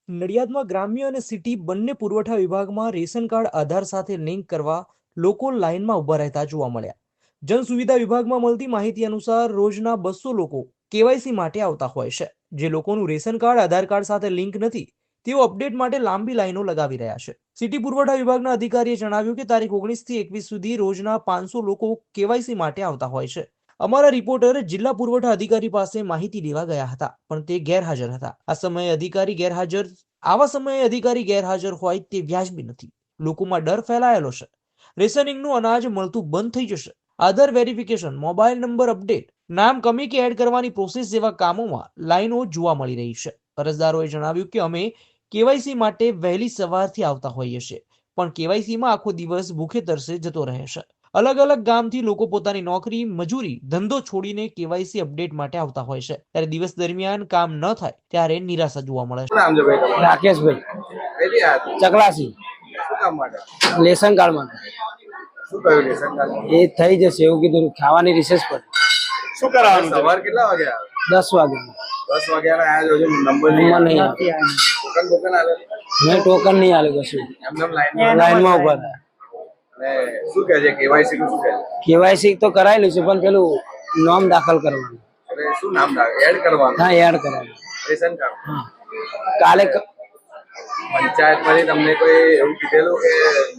નડિયાદમાં ગ્રામ્ય અને સિટી બંને પુરવઠા વિભાગમાં રેશન કાર્ડ આધાર સાથે લિંક કરવા લોકો લાઇનમાં ઊભા રહેતા જોવા મળ્યા. જન સુવિધા વિભાગમાં મળતી માહિતી અનુસાર રોજના 200 લોકો કેવાયસી માટે આવતા હોય છે. જે લોકોનું રેશન કાર્ડ આધાર કાર્ડ સાથે લિંક નથી તેઓ અપડેટ માટે લાંબી લાઈનો લગાવી રહ્યા છે. સિટી પુરવઠા વિભાગના અધિકારીએ જણાવ્યું કે તારીખ 19 થી 21 સુધી રોજના 500 લોકો કેવાયસી માટે આવતા હોય છે. અમારા રિપોર્ટર જિલ્લા પુરવઠા અધિકારી પાસે માહિતી લેવા ગયા હતા, પણ તે ગેરહાજર હતા. આવા સમયે અધિકારી ગેરહાજર હોય તે વ્યાજબી નથી. લોકોમાં ડર ફેલાયેલો છે. રેશનિંગનું અનાજ મળતું બંધ થઈ જશે. આધાર વેરિફિકેશન, મોબાઈલ નંબર અપડેટ, નામ કમી કે એડ કરવાની પ્રોસેસ જેવા કામોમાં લાઈનો જોવા મળી રહી છે. અરજદારોએ જણાવ્યું કે અમે કેવાયસી માટે વહેલી સવારથી આવતા હોઈએ છીએ, પણ કેવાયસીમાં આખો દિવસ ભૂખે તરસે જતો રહે છે. અલગ અલગ ગામથી લોકો પોતાની નોકરી, મજૂરી, ધંધો છોડીને કેવાયસી અપડેટ માટે આવતા હોય છે. ત્યારે દિવસ દરમિયાન કામ ન થાય ત્યારે નિરાશા જોવા મળે છે. રાકેશભાઈ ચકલાસી લેશન કાર્ડ માટે એ થઈ જશે એવું કીધું. ખાવાની રિસેસ પર શું કરાવવાનું? સવાર કેટલા વાગે આવે? 10 વાગે. 10 વાગ્યાના આયા જો નંબર નહીં ટોકન આલે? મેં ટોકન નહીં આલે કશું. એમને લાઈનમાં ઉભા રહ્યા. અને શું કહે છે કેવાયસી નું? શું કહે છે? કેવાયસી તો કરાયેલું છે, પણ પેલું નામ દાખલ કરવાનું. એટલે શું નામ એડ કરવાનું? હા, એડ કરવાનું રેશન કાર્ડ. હા, કાલે પંચાયત માંથી તમને કોઈ એવું કીધેલું કે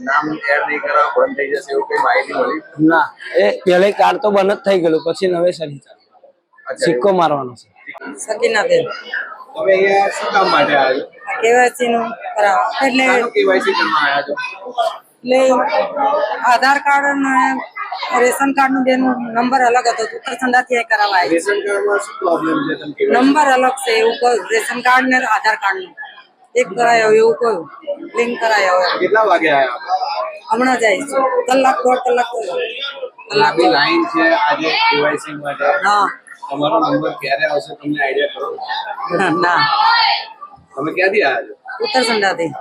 નામ એડ નહીં કરાવ બંધ થઈ જશે એવું કઈ માહિતી મળી? ના, એ પહેલે કાર્ડ તો બંધ જ થઈ ગયેલું, પછી નવેસરથી સિક્કો મારવાનો છે. સકીનાબેન, તમે અહીંયા શું કામ માટે આવ્યા છો? કેવાયસી નું કરાવવા. એટલે કેવાયસી કરવા આવ્યા છો? આધાર કાર્ડ અને રેશન કાર્ડ નું બેનું નંબર અલગ હતો. ઉત્તરસંડા થી કરાવવા આવ્યા. રેશન કાર્ડમાં શું પ્રોબ્લેમ છે? તમે નંબર અલગ છે એવું કહ્યું. રેશન કાર્ડ ને આધાર કાર્ડ નું એક કરાયો એવું કહ્યું. લિંક કરાયો. કેટલા વાગે આવ્યા? હમણાં જાય છે. કલાક 1.5 કલાક. લાઈન છે આજે કેવાયસી માટે. હા. તમારો નંબર ક્યારે આવશે તમને આઈડિયા ખરો? ના, તમે ક્યાંથી આવ્યા છો? ઉત્તરસંડા થી.